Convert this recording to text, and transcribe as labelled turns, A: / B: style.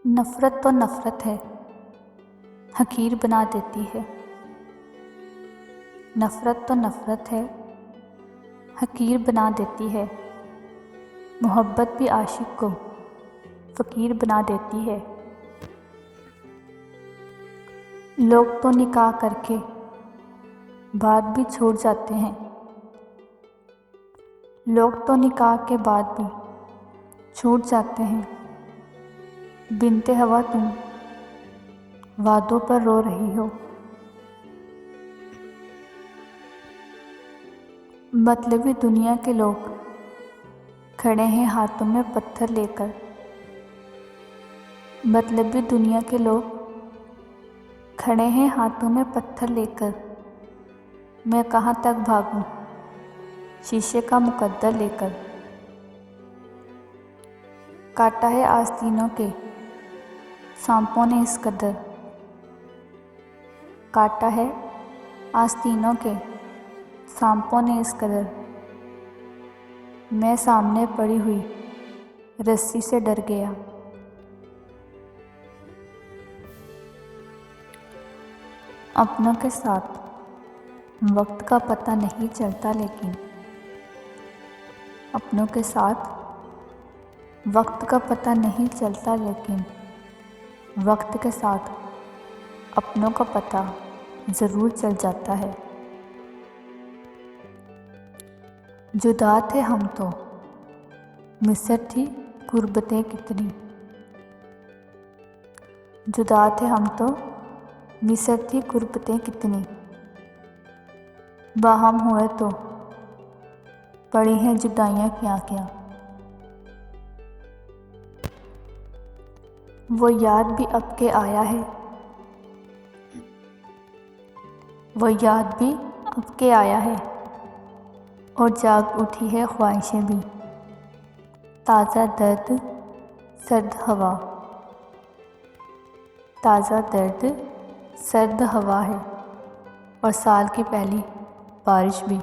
A: नफ़रत तो नफ़रत है, हकीर बना देती है। नफ़रत तो नफ़रत है, हकीर बना देती है। मोहब्बत भी आशिक को फ़कीर बना देती है। लोग तो निकाह करके बाद भी छोड़ जाते हैं। लोग तो निकाह के बाद भी छूट जाते हैं। बिनते हवा तुम वादों पर रो रही हो। मतलबी दुनिया के लोग खड़े हैं हाथों में पत्थर लेकर। मतलबी दुनिया के लोग खड़े हैं हाथों में पत्थर लेकर। मैं कहाँ तक भागूं शीशे का मुकद्दर लेकर। काटा है आस्तीनों के सांपों ने इस कदर। काटा है आस्तीनों के सांपों ने इस कदर। मैं सामने पड़ी हुई रस्सी से डर गया। अपनों के साथ वक्त का पता नहीं चलता, लेकिन अपनों के साथ वक्त का पता नहीं चलता, लेकिन वक्त के साथ अपनों का पता ज़रूर चल जाता है। जुदा थे हम तो मिस्र थी गुर्बतें कितनी। जुदा थे हम तो मिस्र थी गुर्बतें कितनी। बाहम हुए तो पड़ी हैं जुदाइयाँ क्या क्या। वो याद भी अब के आया है, वो याद भी अब के आया है। और जाग उठी है ख्वाहिशें भी। ताज़ा दर्द सर्द हवा, ताज़ा दर्द सर्द हवा है। और साल की पहली बारिश भी।